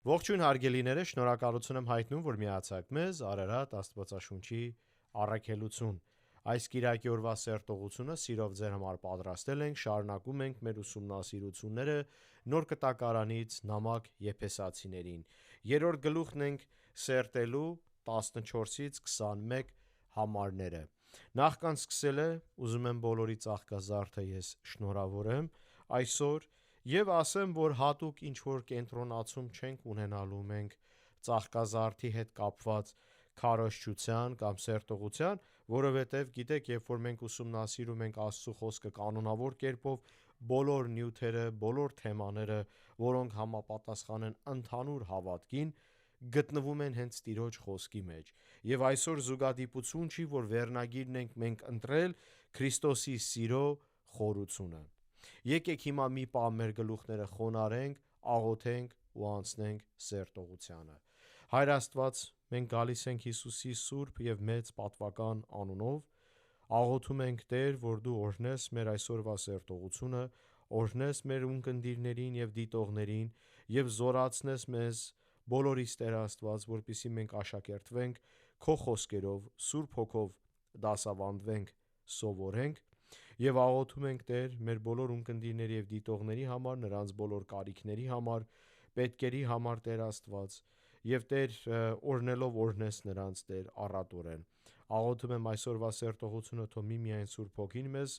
Ողջույն հարգելիները, շնորհակալություն եմ հայտնում, որ միացաք մեզ Արարատ Աստվածաշունչի առաքելություն։ Այս Կիրակի օրվա սերտողությունը սիրով ձեր համար պատրաստել ենք, շարունակում ենք մեր ուսումնասիրությունները Նոր Կտակարանից նամակ Եփեսացիներին։ Երրորդ գլուխն ենք սերտելու 14-ից 21 համարները։ Նախքան սկսելը, ուզում եմ բոլորի ծաղկազարդը ես շնորհավորեմ այսօր եւ ասեմ, որ հատուկ ինչ-որ կենտրոնացում չենք ունենալու մենք ծաղկազարդի հետ կապված քարոզչության կամ սերտողության, որովհետև գիտեք, երբ որ մենք ուսումնասիրում ենք Աստծո խոսքը կանոնավոր կերպով, բոլոր նյութերը, բոլոր թեմաները, որոնք համապատասխան են ընդհանուր հավատքին, գտնվում են հենց Տիրոջ խոսքի մեջ։ Եվ այսօր զուգադիպություն չի, որ վերնագիրն ենք մենք ընտրել Քրիստոսի սիրո խորությունը։ Եկեք հիմա մի պահ մեր գլուխները խոնարհենք, աղոթենք ու անցնենք սերտողությանը։ Հայր Աստված, մենք գալիս ենք Հիսուսի սուրբ եւ մեծ պատվական անունով, աղոթում ենք Տեր, որ Դու օրհնես մեր այսօրվա սերտողությունը, օրհնես մեր ունկնդիրներին եւ դիտողներին եւ զորացնես մեզ բոլորիս, Տեր Աստված, որպեսզի մենք աշակերտվենք Քո խոսքերով, Սուրբ Հոգով դասավանդվենք, սովորենք եւ աղոթում ենք Տեր մեր բոլոր ունկնդիրների եւ դիտողների համար, նրանց բոլոր կարիքների համար, պետքերի համար, Տեր Աստված, եւ Տեր օրհնելով օրհնես նրանց, Տեր առատորեն։ Աղոթում եմ այսօրվա սերտողությունը թող միմիայն Սուրբ Հոգին մեզ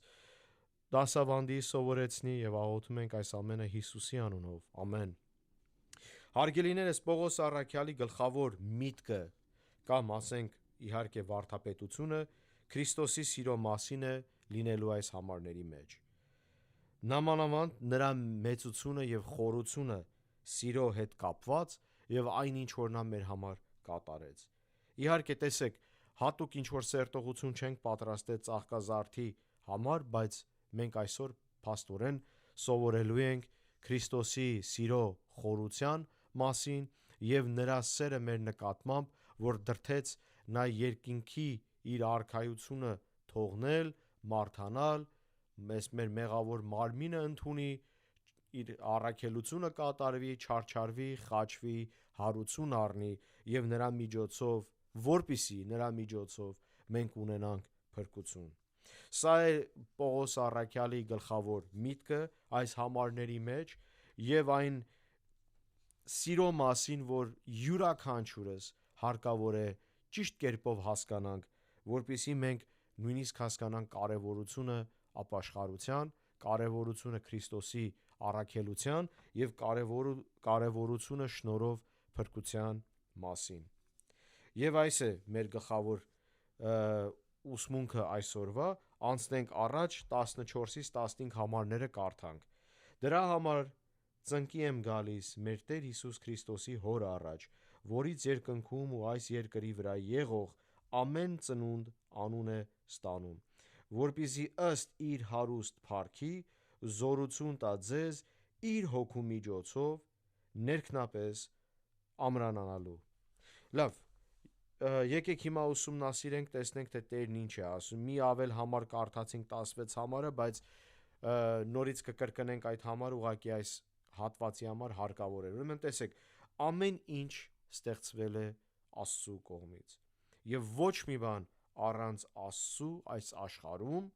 դասավանդի, սովորեցնի եւ աղոթում ենք այս ամենը Հիսուսի անունով։ Ամեն։ Հարգելիներս, Պողոս առաքյալի գլխավոր միտքը կամ ասենք իհարկե վարդապետությունը Քրիստոսի սիրո մասին է լինելու այս համարների մեջ։ Նամանավանդ նրա մեծությունը եւ խորությունը սիրո հետ կապված եւ այն ինչ որ նա մեր համար կատարեց։ Իհարկե, տեսեք, հատուկ ինչ որ սերտողություն չենք պատրաստել ծաղկազարդի համար, բայց մենք այսօր փաստորեն սովորելու ենք Քրիստոսի սիրո խորության մասին եւ նրա սերը մեր նկատմամբ, որ դրթեց նա երկինքի իր արքայությունը թողնել, մարթանալ, մեր մեղավոր մարմինը ընդունի, իր առաքելությունը կատարվի, չարչարվի, խաչվի, հարություն առնի եւ նրա միջոցով, որպիսի նրա միջոցով մենք ունենանք փրկություն։ Սա է Պողոս առաքյալի գլխավոր միտքը այս համարների մեջ եւ այն սիրո մասին, որ յուրաքանչյուրս հարկավոր է ճիշտ կերպով հասկանանք, որպեսզի մենք նույնիսկ հասկանանք կարևորությունը ապաշխարության, կարևորությունը Քրիստոսի առաքելության եւ կարևորությունը շնորհով փրկության մասին։ Եվ այս է մեր գլխավոր ուսմունքը այսօրվա, անցնենք առաջ 14-ից 15 համարները կարդանք։ Դրա համար ծնկի եմ գալիս մեր Տեր Հիսուս Քրիստոսի Հոր առաջ, որից երկնքում ու այս երկրի վրա եղող ամեն ծնունդ անուն է ստանում, որպեսզի ըստ իր հարուստ փառքի զորություն տա ձեզ իր հոգու միջոցով ներքնապես ամրանանալու։ Լավ, եկեք հիմա ուսումնասիրենք, տեսնենք, թե Տերն ինչ է ասում։ Մի ավել համար կարդացինք 16 համարը, բայց նորից կկրկնենք այդ համարը, ուղղակի այս հատվածի համար հարկավոր է։ Ուրեմն տեսեք, ամեն ինչ ստեղծվել է Աստծու կողմից։ Եվ ոչ մի բան առանց Աստծու այս աշխարհում,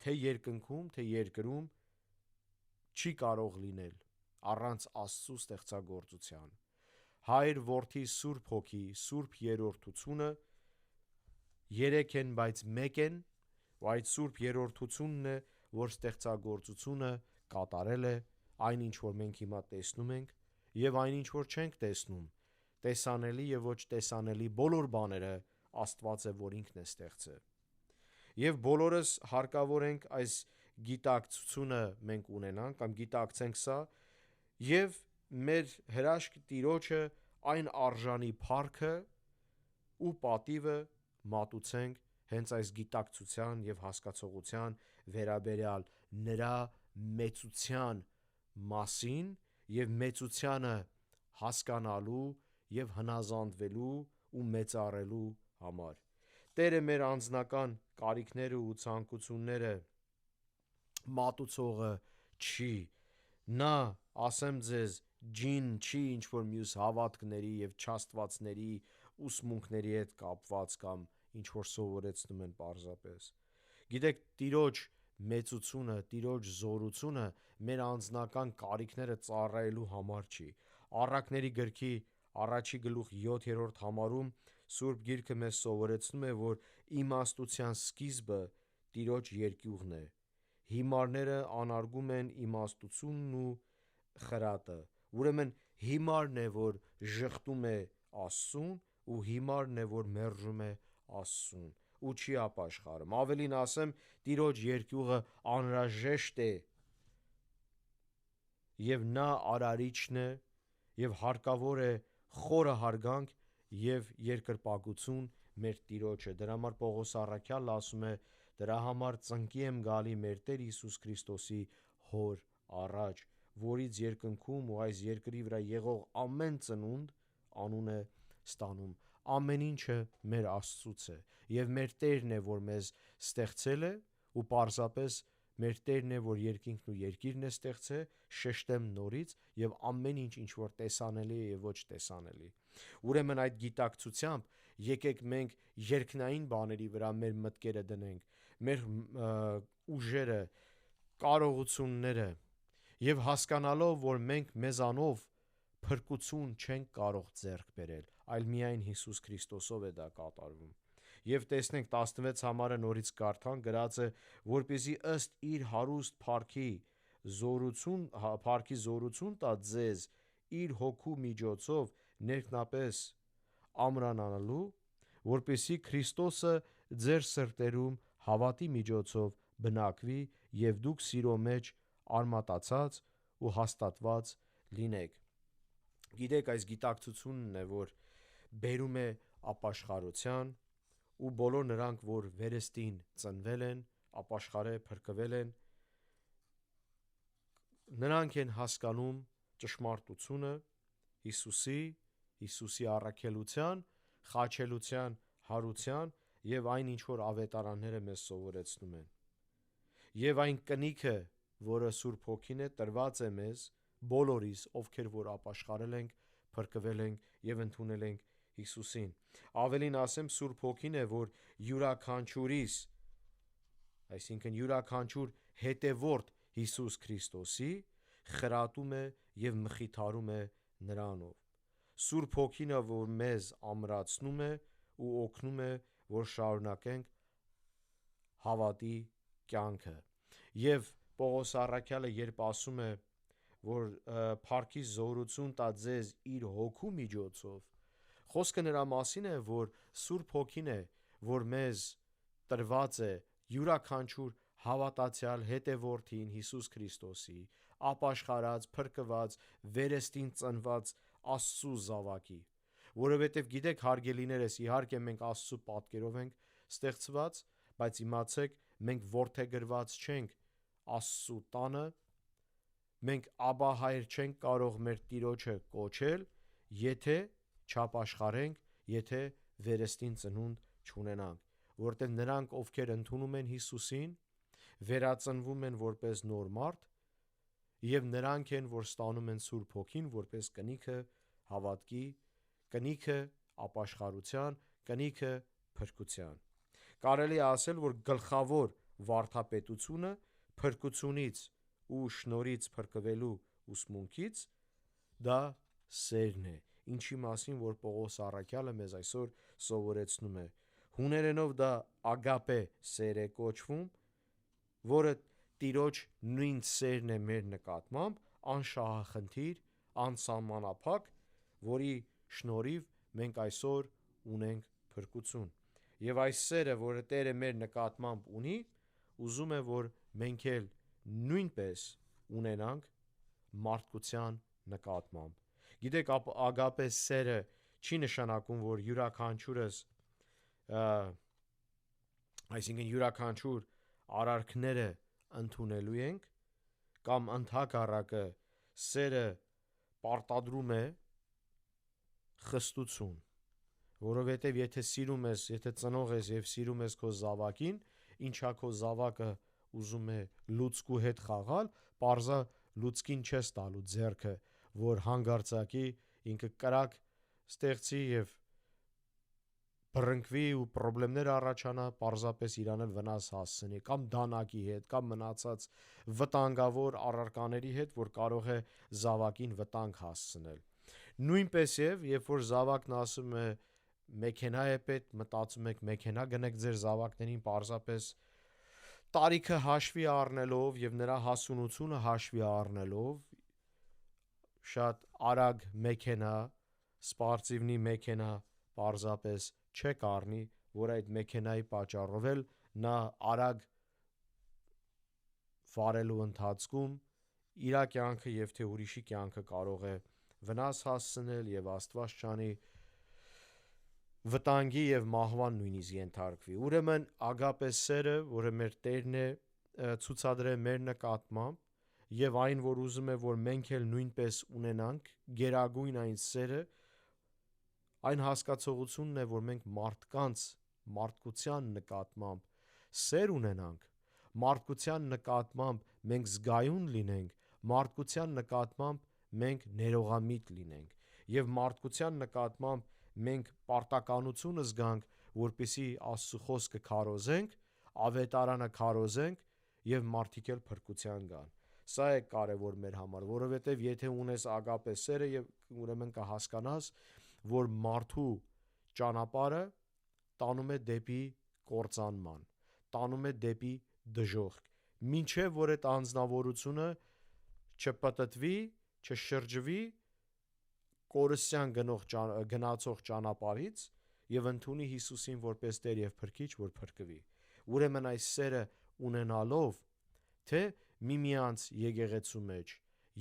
թե երկնքում, թե երկրում չի կարող լինել առանց Աստծու ստեղծագործության։ Հայր, Որդի, Սուրբ Հոգի, Սուրբ Երրորդությունը երեք են, բայց մեկ են, ու այդ Սուրբ Երրորդությունն է, որ ստեղծագործությունը կատարել է, այն ինչ որ մենք հիմա տեսնում ենք եւ այն ինչ որ չենք տեսնում, տեսանելի եւ ոչ տեսանելի բոլոր բաները Աստված է, որ ինքն է ստեղծել։ Եվ բոլորս հարկավոր ենք այս գիտակցությունը մենք ունենանք կամ գիտակցենք սա եւ մեր հրաշք Տիրոջը այն արժանի փառքը ու պատիվը մատուցենք հենց այս գիտակցության եւ հասկացողության վերաբերյալ նրա մեծության մասին եւ մեծությանը հասկանալու եւ հնազանդվելու ու մեծարելու համար։ Տերը մեր անձնական կարիքները ու ցանկությունները մատուցողը չի։ Նա, ասեմ ձեզ, ջին չի ինչ-որ մյուս հավատքների և չաստվածների ուսմունքների հետ կապված կամ ինչ-որ սովորեցնում են պարզապես։ Գիտեք, Տիրոջ մեծությունը, Տիրոջ զորությունը մեր անձնական կարիքները ծառայելու համար չի։ Առակների գրքի 1-7 համարում Սուրբ Գիրքը մեզ սովորեցնում է, որ իմաստության սկիզբը Տիրոջ երկյուղն է։ Հիմարները անարգում են իմաստությունն ու խրատը։ Ուրեմն հիմարն է, որ ժխտում է Աստծուն, ու հիմարն է, որ մերժում է Աստծուն ու չի ապաշխարում։ Ավելին ասեմ, Տիրոջ երկյուղը անհրաժեշտ է, և նա արարիչն է, և հարկավոր է խորը հարգանք և երկրպագություն մեր Տիրոջը։ Դրա համար Պողոս առաքյալն ասում է. «Դրա համար ծնկի եմ գալի մեր Տեր Հիսուս Քրիստոսի Հոր առաջ, որից երկնքում ու այս երկրի վրա եղող ամեն ծնունդ անուն է ստանում»։ Ամեն ինչը մեր Աստծուց է, և մեր Տերն է, որ մեզ ստեղծել է, ու պարզապես մեր Տերն է, որ երկինքն ու երկիրն է ստեղծել, շեշտեմ նորից, և ամեն ինչ, ինչ որ տեսանելի է և ոչ տեսանելի։ Ուրեմն այդ գիտակցությամբ եկեք մենք երկնային բաների վրա մեր մտքերը դնենք, մեր ուժերը, կարողությունները, և հասկանալով, որ մենք մեզանով փրկություն չենք կարող ձեռք բերել, այլ միայն Հիսուս Քրիստոսով է դա կատարվում։ Եվ տեսնենք 16 համարը նորից կարդանք, գրած է. «Որպեսզի ըստ իր հարուստ փառքի զորություն տա ձեզ իր հոգու միջոցով ներքնապես ամրանալու, որպեսզի Քրիստոսը ձեր սրտերում հավատի միջոցով բնակվի, և դուք սիրո մեջ արմատացած ու հաստատված լինեք»։ Գիտեք, այս գիտակցությունն է, որ բերում է ապաշխարության, ու բոլոր նրանք, որ վերստին ծնվել են, ապաշխարել, փրկվել են, նրանք են հասկանում ճշմարտությունը Հիսուսի առաքելության, խաչելության, հարության և այն, ինչ որ ավետարանները մեզ սովորեցնում են։ Եվ այն կնիքը, որը Սուրբ Հոգին է, տրված է մեզ բոլորիս, ովքեր որ ապաշխարել ենք, փրկվել ենք և ընդունել ենք Հիսուսին։ Ավելին ասեմ, Սուրբ Հոգին է, որ յուրաքանչյուրիս, այսինքն յուրաքանչյուր հետևորդ Հիսուս Քրիստոսի, խրատում է և մխիթարում է նրանով։ Սուրբ Հոգին է, որ մեզ ամրացնում է ու օգնում է, որ շարունակենք հավատի կյանքը։ Եվ Պողոս առաքյալը, երբ ասում է, որ փառքի զորություն տա ձեզ իր հոգու միջոցով, խոսքը նրա մասին է, որ Սուրբ Հոգին է, որ մեզ տրված է յուրաքանչյուր հավատացյալ հետևորդին Հիսուս Քրիստոսի, ապաշխարած, փրկված, վերստին ծնված Աստծու զավակի։ Որովհետև գիտեք, հարգելիներս, իհարկե մենք Աստծու պատկերով ենք ստեղծված, բայց իմացեք, մենք որդեգրված չենք Աստծու տանը, մենք Աբբա Հայր չենք կարող մեր Տիրոջը կոչել, եթե չապաշխարենք, եթե վերստին ծնունդ չունենանք, որովհետև նրանք, ովքեր ընդունում են Հիսուսին, վերածնվում են որպես նոր մարդ, և նրանք են, որ ստանում են Սուրբ Հոգին որպես կնիքը հավատքի, կնիքը ապաշխարության, կնիքը փրկության։ Կարելի է ասել, որ գլխավոր վարդապետությունը փրկությունից ու շնորհից փրկվելու ուսմունքից դա սերն է, ինչի մասին որ Պողոս առաքյալը մեզ այսօր սովորեցնում է։ Հուներենով դա ագապե սեր է կոչվում, որը Տիրոջ նույն սերն է մեր նկատմամբ, անշահախնդիր, անսահմանափակ, որի շնորհիվ մենք այսօր ունենք փրկություն։ Եվ այս սերը, որը Տերը մեր նկատմամբ ունի, ուզում է, որ մենք էլ նույնպես ունենանք մարդկության նկատմամբ։ Գիտեք, ագապե սերը չի նշանակում, որ յուրաքանչյուր արարքները ընդունելու ենք, կամ ընդհակառակը սերը պարտադրում է խստություն, որովհետև եթե սիրում ես, եթե ծնող ես և սիրում ես քո զավակին, ինչա քո զավակը ուզում է լուցկու հետ խաղալ, պարզա լուցկին չես տալու ձեռքը, որ հանգարցակի, ինքը կրակ ստեղծի եւ բռնկվի ու խնդիրներ առաջանա, պարզապես իրան էլ վնաս հասցնի, կամ դանակի հետ, կամ մնացած վտանգավոր առարկաների հետ, որ կարող է զավակին վտանգ հասցնել։ Նույնպես եւ երբ որ զավակն ասում է մեքենա է պետք, մտածում եք մեքենա գնեք ձեր զավակներին, պարզապես տարիքը հաշվի առնելով եւ նրա հասունությունը հաշվի առնելով շատ արագ մեքենա, սպարծիվնի մեքենա պարզապես չեք առնի, որ այդ մեքենայի պատճառով էլ նա արագ վարելու ընթացքում իր կյանքը եւ թե ուրիշի կյանքը կարող է վնաս հասցնել եւ Աստված չանի վտանգի եւ մահվան նույնիսկ ենթարկվի։ Ուրեմն ագապե սերը, որը մեր Տերն է ցուցադրել մեր նկատմամբ եւ այն, որ ուզում է, որ մենք էլ նույնպես ունենանք, գերագույն այն սերը, այն հասկացողությունն է, որ մենք մարդկության նկատմամբ սեր ունենանք, մարդկության նկատմամբ մենք զգայուն լինենք, մարդկության նկատմամբ մենք ներողամիտ լինենք եւ մարդկության նկատմամբ մենք պարտականություն զգանք, որպեսզի Աստծո խոսքը քարոզենք, ավետարանը քարոզենք եւ մարդիկ էլ փրկության գան։ Սա է կարևոր մեր համար, որովհետեւ եթե ունես ագապե սերը եւ ուրեմն կհասկանաս, որ մարդու ճանապարհը տանում է դեպի կործանման, տանում է դեպի դժոխք, մինչև որ այդ անձնավորությունը չպտտվի, չշրջվի կորստյան գնացող ճանապարհից եւ ընդունի Հիսուսին որպես Տեր եւ Փրկիչ, որ փրկվի։ Ուրեմն այս սերը ունենալով, թե միմյանց եկեղեցու մեջ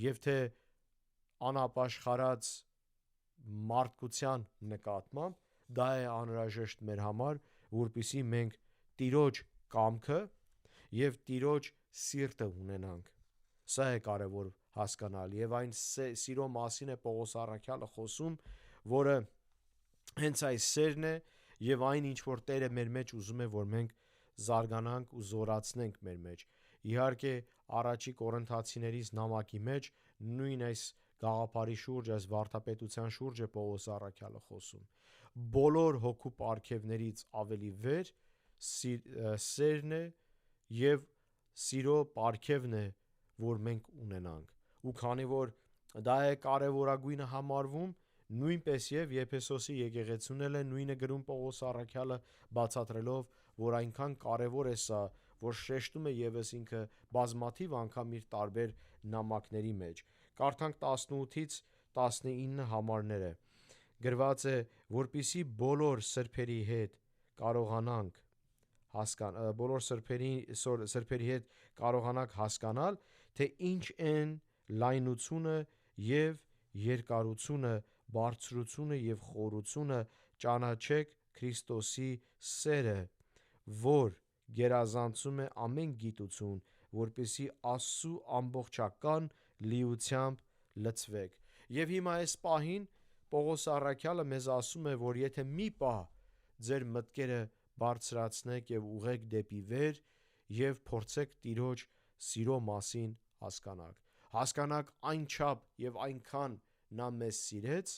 եւ թե անապաշխարած մարդկության նկատմամբ, դա է անհրաժեշտ մեր համար, որպեսզի մենք Տիրոջ կամքը եւ Տիրոջ սիրտը ունենանք։ Սա է կարևոր հասկանալ եւ այն սիրո մասին է Պողոս առաքյալը խոսում, որը հենց այս սերն է եւ այն ինչ որ Տերը մեր մեջ ուզում է, որ մենք զարգանանք ու զորացնենք մեր մեջ։ Իհարկե առաջի Կորինթացիներից նամակի մեջ նույն այս գաղափարի շուրջ, այս վարդապետության շուրջ է Պողոս առաքյալը խոսում։ Բոլոր հոգու պարգևներից ավելի վեր սերն է եւ սիրո պարգևն է, որ մենք ունենանք։ Ու քանի որ դա է կարևորագույնը համարվում, նույնպես եւ Եփեսոսի եկեղեցուն էլ է նույնը գրում Պողոս առաքյալը, բացատրելով, որ այնքան կարևոր է սա, որ շեշտում է եւս ինքը բազմաթիվ անգամ իր տարբեր նամակների մեջ։ Կարդանք 18-ից 19 համարները։ Գրված է, որպիսի բոլոր սրբերի հետ կարողանանք հասկանալ, թե ինչ են լայնությունը եւ երկարությունը, բարձրությունը եւ խորությունը, ճանաչեք Քրիստոսի սերը, որ գերազանցում է ամեն գիտություն, որպեսզի Աստծու ամբողջական լիությամբ լցվեք։ Եվ հիմա այս պահին Պողոս առաքյալը մեզ ասում է, որ եթե մի պահ ձեր մտքերը բարձրացնեք եւ ուղեք դեպի վեր եւ փորձեք Տիրոջ սիրո մասին հասկանաք այնչափ եւ այնքան նա մեզ սիրեց,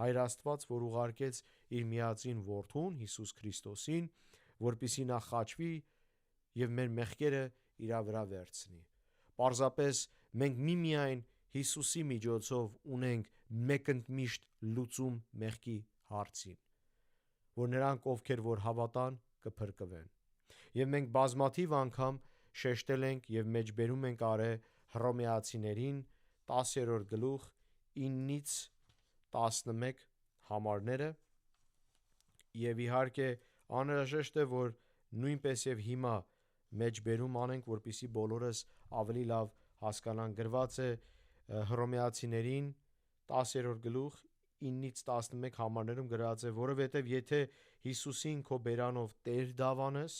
Հայր Աստված, որ ուղարկեց իր միածին Որդուն Հիսուս Քրիստոսին, որպեսզի նա խաչվի եւ մեր մեղքերը իր վրա վերցնի։ Պարզապես մենք միմիայն Հիսուսի միջոցով ունենք մեկընդմիշտ լուծում մեղքի հարցին, որ նրանք ովքեր որ հավատան կփրկվեն։ Եվ մենք բազմաթիվ անգամ շեշտել ենք եւ մեջբերում ենք արել Հռոմեացիներին 10-րդ գլուխ 9-ից 11 համարները եւ իհարկե անհրաժեշտ է որ նույնպես եւ հիմա մեջբերում անենք, որպեսզի բոլորս ավելի լավ հասկանան։ Գրված է Հռոմեացիներին 10-րդ գլուխ 9-ից 11 համարներում գրած է, որովհետև եթե Հիսուսին քո բերանով Տեր դավանես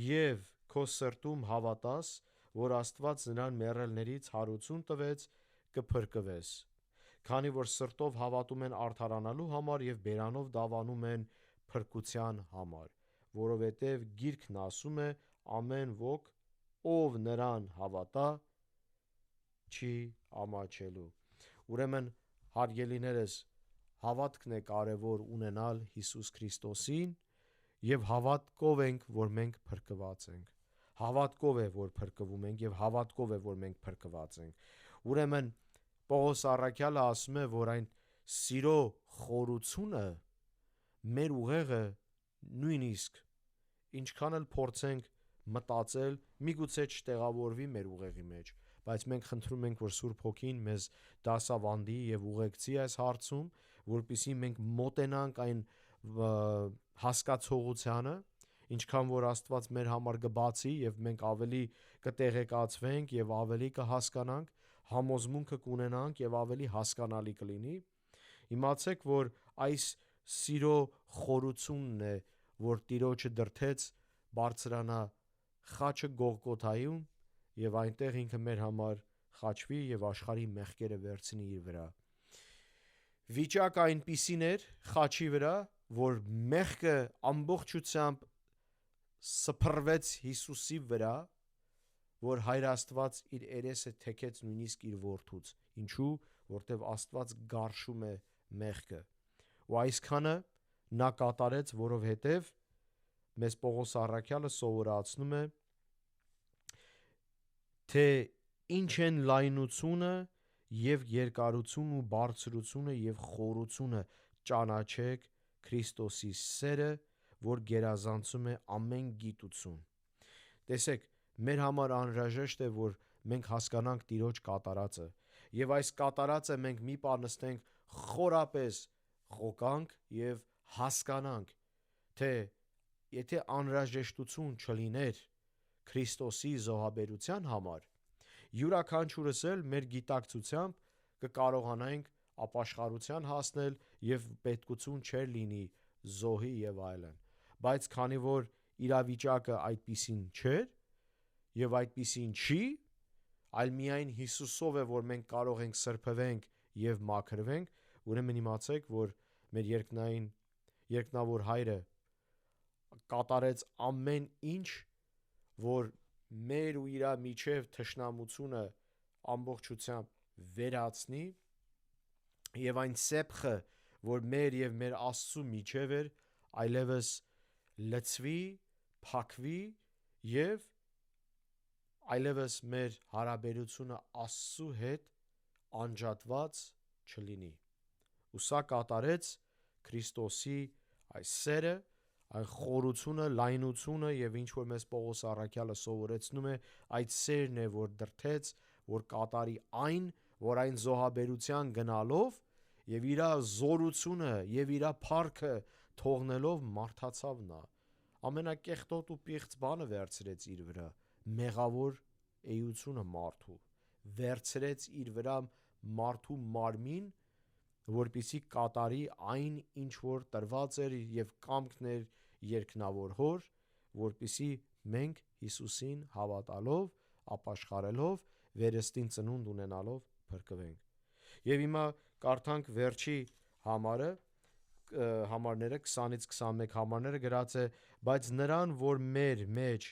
եւ քո սրտում հավատաս, որ Աստված նրան մեռելներից հարություն տվեց, կփրկվես։ Քանի որ սրտով հավատում են արդարանալու համար եւ բերանով դավանում են փրկության համար, որովհետև Գիրքն ասում է. ամեն ոք, ով նրան հավատա, չի ամաչելու։ Ուրեմն, հարգելիներս, հավատքն է կարևոր ունենալ Հիսուս Քրիստոսին եւ հավատքով ենք, որ մենք փրկված ենք։ Հավատքով է, որ փրկվում ենք եւ հավատքով է, որ մենք փրկված ենք։ Ուրեմն Պողոս առաքյալը ասում է, որ այն սիրո խորությունը մեր ուղեղը նույնիսկ ինչքան էլ փորձենք մտածել, միգուցե չտեղավորվի մեր ուղեղի մեջ, բայց մենք խնդրում ենք, որ Սուրբ Հոգին մեզ դասավանդի եւ ուղեկցի այս հարցում, որպեսզի մենք մոտենանք այն հասկացողությանը, ինչքան որ Աստված մեր համար կբացի եւ մենք ավելի կտեղեկացվենք եւ ավելի կհասկանանք, համոզմունքը կունենանք եւ ավելի հասկանալի կլինի։ Իմացեք, որ այս սիրո խորությունն է, որ Տիրոջը դրթեց բարձրանա խաչը Գողգոթայում եւ այնտեղ ինքը մեր համար խաչվի եւ աշխարհի մեղքերը վերցնի իր վրա։ Վիճակը այնպիսին էր խաչի վրա, որ մեղքը ամբողջությամբ սփռվեց Հիսուսի վրա, որ Հայր Աստված իր երեսը թեքեց նույնիսկ իր որդուց։ Ինչու? Որտեվ Աստված գարշում է մեղքը։ Ու այսքանը նա կատարեց, որովհետև մեզ Պողոս առաքյալը սովորացնում է, թե ինչ են լայնությունը եւ երկարությունը ու բարձրությունը եւ խորությունը, ճանաչեք Քրիստոսի սերը, որ գերազանցում է ամեն գիտություն։ Տեսեք, մեր համար անհրաժեշտ է, որ մենք հասկանանք Տիրոջ կատարածը, եւ այս կատարածը մենք մի պահ նստենք խորապես ղոկանք եւ հասկանանք, թե եթե անհրաժեշտություն չլիներ Քրիստոսի զոհաբերության համար, յուրաքանչյուրս էլ մեր գիտակցությամբ կկարողանանք ապաշխարության հասնել եւ պետքություն չէր լինի զոհի եւ այլն։ Բայց քանի որ իրավիճակը այդպիսին չէր եւ այդպիսին չի, այլ միայն Հիսուսով է, որ մենք կարող ենք սրբվենք եւ մաքրվենք, ուրեմն իմացեք, որ մեր երկնավոր Հայրը կատարեց ամեն ինչ, որ մեր ու իր միջև թշնամությունը ամբողջությամբ վերացնի եւ այն սեպխը, որ մեր եւ մեր Աստծու միջև էր, այլևս լցվի, փակվի եւ այլևս մեր հարաբերությունը Աստծու հետ անջատված չլինի։ Ու սա կատարեց Քրիստոսի այս սերը, այն խորությունը, լայնությունը եւ ինչ որ մեզ Պողոս առաքյալը սովորեցնում է, այդ սերն է, որ դրթեց, որ կատարի այն, որ այն զոհաբերության գնալով եւ իր զորությունը եւ իր փառքը թողնելով մարդացավ նա։ Ամենակեղտոտ ու պիղծ բանը վերցրեց իր վրա, մեղավոր էությունը մարդու, վերցրեց իր վրա մարդու մարմին, որպիսի կատարի այն, ինչ որ տրված էր եւ կամքն էր երկնավոր Հոր, որպիսի մենք Հիսուսին հավատալով, ապաշխարելով, վերստին ծնունդ ունենալով փրկվենք։ Եվ հիմա կարդանք վերջի համարները 20-ից 21 համարները գրած է, բայց նրան, որ մեր մեջ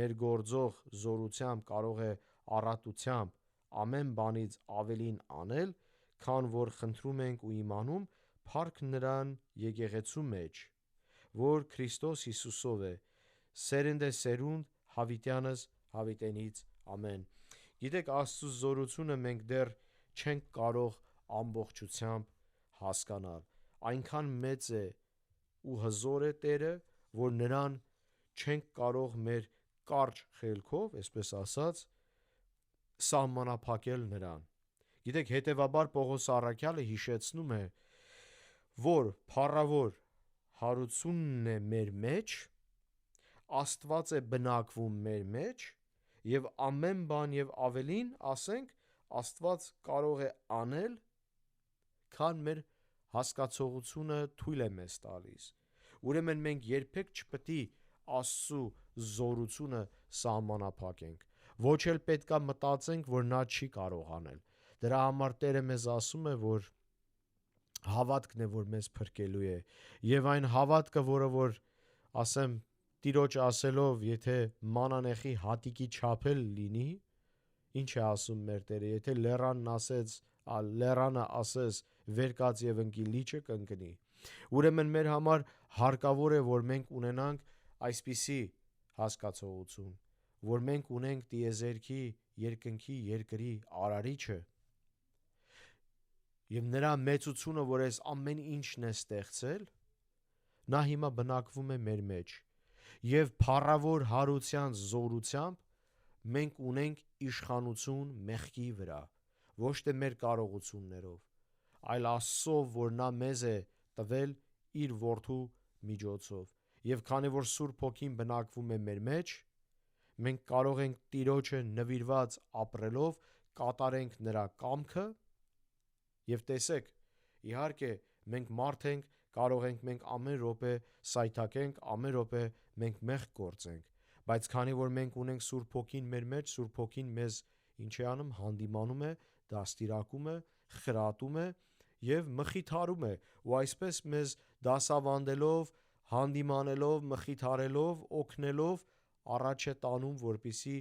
ներգործող զորությամբ կարող է առատությամբ ամեն բանից ավելին անել, քան որ խնդրում ենք ու իմանում, փառք նրան եկեղեցու մեջ, որ Քրիստոս Հիսուսով է, սերնդե սերունդ, հավիտյանս հավիտենից, ամեն։ Գիտեք, Աստծո զորությունը մենք դեռ չենք կարող ամբողջությամբ հասկանալ։ Այնքան մեծ է ու հզոր է Տերը, որ նրան չենք կարող մեր կարճ խելքով, այսպես ասած, սահմանափակել նրան։ Գիտեք, հետևաբար Պողոս առաքյալը հիշեցնում է, որ փառավոր հարությունն է մեր մեջ, Աստված է բնակվում մեր մեջ եւ ամեն բան եւ ավելին, ասենք, Աստված կարող է անել, քան մեր հասկացողությունը թույլ է մեզ տալիս։ Ուրեմն մենք երբեք չպետք է Աստծու զորությունը սահմանափակենք։ Ոչ էլ պետքա մտածենք, որ նա չի կարող անել։ Դրա համար Տերը մեզ ասում է, որ հավատքն է, որ մեզ փրկելու է, եւ այն հավատքը, որը որ ասեմ Տիրոջ ասելով, եթե մանանեխի հատիկի չափել լինի, ինչ է ասում մեր Տերը, եթե լեռանն ասեց լեռանը ասես վերկաց եւ ընկի լիճը կընկնի։ Ուրեմն մեր համար հարկավոր է, որ մենք ունենանք այսպիսի հասկացողություն, որ մենք ունենք տիեզերքի, երկնքի, երկրի արարիչը եւ նրա մեծությունը, որ այս ամեն ինչն է ստեղծել, նա հիմա բնակվում է մեր մեջ եւ փառավոր հարության զորությամբ մենք ունենք իշխանություն մեղքի վրա, ոչ թե մեր կարողություններով, այլ Աստծո, որ նա մեզ է տվել իր որդու միջոցով։ Եվ քանի որ Սուրբ Հոգին բնակվում է մեր մեջ, մենք կարող ենք Տիրոջը նվիրված ապրելով կատարենք նրա կամքը եւ տեսեք, իհարկե մենք մարդ ենք, կարող ենք մենք ամեն րոպե սայթաքենք, ամեն րոպե մենք մեղք գործենք, բայց քանի որ մենք ունենք Սուրբ Հոգին մեր մեջ, Սուրբ Հոգին մեզ ինչ է անում, հանդիմանում է, դաստիարակում է, խրատում է եւ մխիթարում է, ու այսպես մեզ դասավանդելով, հանդիմանելով, մխիթարելով, օգնելով առաջ է տանում, որպիսի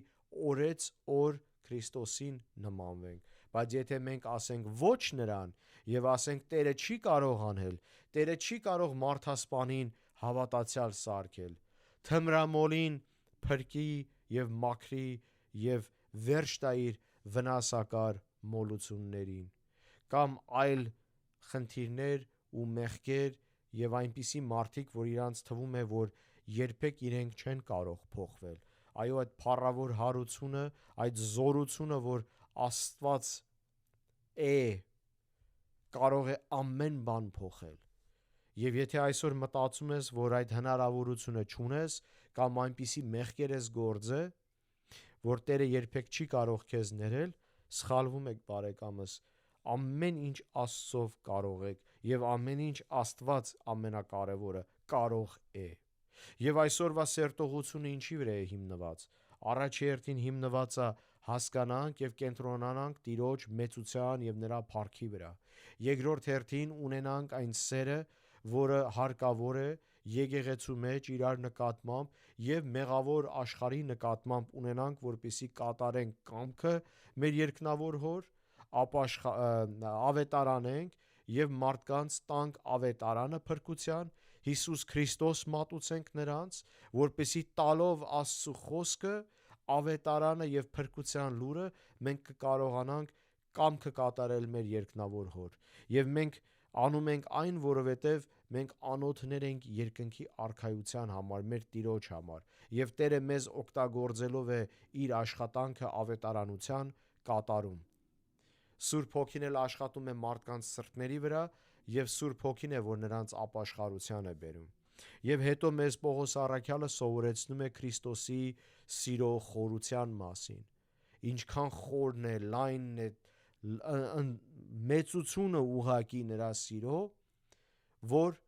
օրեց օր Քրիստոսին նմանվենք։ Բայց եթե մենք ասենք ոչ նրան եւ ասենք Տերը չի կարող անել, Տերը չի կարող մարդասպանին հավատացյալ սարքել, թմրամոլին փրկի եւ մաքրի եւ վերջ տա իր վնասակար մոլություններին, կամ այլ խնդիրներ ու մեղքեր եւ այնպիսի մարդիկ, որ իրանց թվում է, որ երբեք իրենք չեն կարող փոխվել։ Այո, այդ փառավոր հարությունը, այդ զորությունը, որ Աստված է, կարող է ամեն բան փոխել։ Եվ եթե այսօր մտածում ես, որ այդ հնարավորությունը չունես, կամ այնպիսի մեղքեր ես գործել, որ Տերը երբեք չի կարող քեզ ներել, սխալվում եք բարեկամս, ամեն ինչ Աստծով կարող եք եւ ամեն ինչ Աստված ամենակարևորը կարող է։ Եվ այսօրվա սերտողությունը ինչի վրա է հիմնված։ Առաջի հերթին հիմնված է հասկանանք եւ կենտրոնանանք Տիրոջ մեծության եւ նրա փառքի վրա։ Երկրորդ հերթին ունենանք այն սերը, որը հարկավոր է եկեղեցու մեջ իրար նկատմամբ եւ մեղավոր աշխարհի նկատմամբ ունենանք, որպեսի կատարենք կամքը մեր երկնավոր Հոր, ավետարանենք եւ մարդկանց տանք ավետարանը փրկության, Հիսուս Քրիստոս մատուցենք նրանց, որպեսի տալով Աստծո խոսքը, ավետարանը եւ փրկության լուրը մենք կկարողանանք կամքը կատարել մեր երկնավոր Հոր։ Եվ մենք անում ենք այն, որովհետեւ մենք անոթներ ենք երկնքի արքայության համար, մեր Տիրոջ համար, եւ Տերը մեզ օգտագործելով է իր աշխատանքը ավետարանության կատարում։ Սուրբ Հոգին էլ աշխատում է մարդկանց սրտերի վրա եւ Սուրբ Հոգին է, որ նրանց ապաշխարության է բերում։ Եվ հետո մեզ Պողոս առաքյալը սովորեցնում է Քրիստոսի սիրո խորության մասին։ Ինչքան խորն է, լայնն է, մեծությունը ուղակի նրա սիրո, որ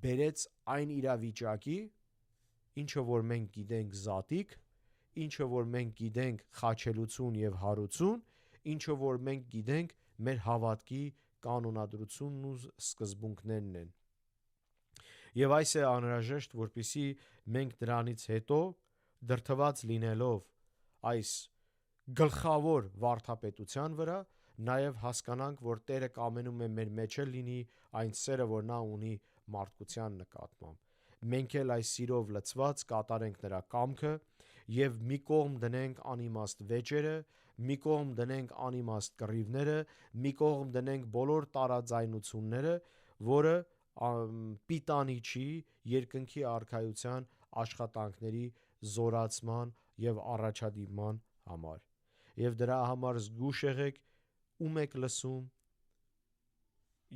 բերեց այն իրավիճակի, ինչը որ մենք գիտենք զատիկ, ինչը որ մենք գիտենք խաչելություն եւ հարություն, ինչը որ մենք գիտենք մեր հավատքի կանոնադրությունն ու սկզբունքներն են։ Եվ այս է անհրաժեշտ, որպեսզի մենք դրանից հետո դրդված լինելով այս գլխավոր վարդապետության վրա, նաև հասկանանք, որ Տերը կամենում է մեր մեջ լինի այն սերը, որ նա ունի մարդկության նկատմամբ։ Մենք էլ այս սիրով լցված կատարենք նրա կամքը եւ մի կողմ դնենք անիմաստ վեճերը, մի կողմ դնենք անիմաստ կռիվները, մի կողմ դնենք բոլոր տարաձայնությունները, որը պիտանի չի երկնքի արքայության աշխատանքների զորացման եւ առաջադիմման համար։ Եվ դրա համար զգուշ եղեք, ում եք լսում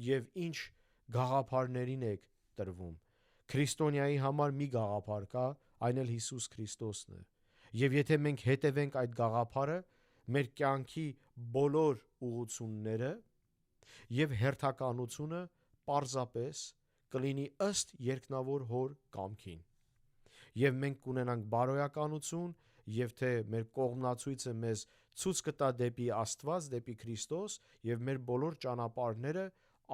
եւ ինչ գաղափարներին եք տրվում։ Քրիստոնյայի համար մի գաղափար կա, այն էլ Հիսուս Քրիստոսն է։ Եվ եթե մենք հետևենք այդ գաղափարը, մեր կյանքի բոլոր ուղղությունները եւ հերթականությունը պարզապես կլինի ըստ երկնավոր Հոր կամքին։ Եվ մենք կունենանք բարոյականություն, եւ թե մեր կողմնացույցը մեզ ցույց կտա դեպի Աստված, դեպի Քրիստոս, եւ մեր բոլոր ճանապարհները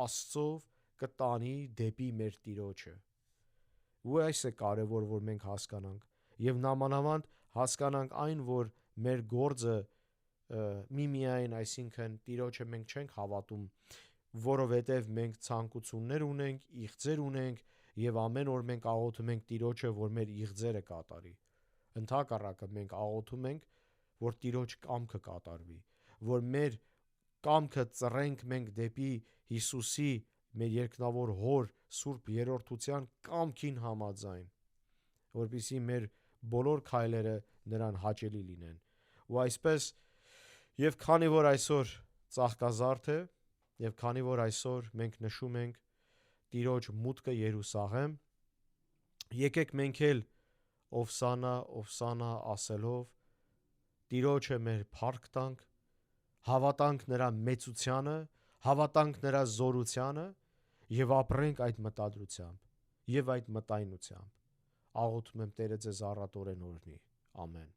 Աստծով կտանի դեպի մեր Տիրոջը։ Ու այս է կարևոր, որ մենք հասկանանք, եւ նամանավանդ հասկանանք այն, որ մեր գործը միմիայն, այսինքն Տիրոջը մենք չենք հավատում, որովհետև մենք ցանկություններ ունենք, իղձեր ունենք եւ ամեն օր մենք աղոթում ենք Տիրոջը, որ մեր իղձերը կատարի։ Ընդհակառակը մենք աղոթում ենք, որ Տիրոջ կամքը կատարվի, որ մեր կամքը ծռենք մենք դեպի Հիսուսի, մեր երկնավոր Հոր Սուրբ Երրորդության կամքին համաձայն, որպեսզի մեր բոլոր քայլերը նրան հաճելի լինեն։ Ու այսպես, եւ քանի որ այսօր ծաղկազարդ է, եւ քանի որ այսօր մենք նշում ենք Տիրոջ մուտքը Երուսաղեմ, եկեք մենք էլ Ովսանա, Ովսանա ասելով Տիրոջը մեր փառք տանք, հավատանք նրա մեծությանը, հավատանք նրա զորությանը եւ ապրենք այդ մտադրությամբ եւ այդ մտայնությամբ։ Աղոթում եմ Տերը ձեզ առատորեն օրհնի։ Ամեն։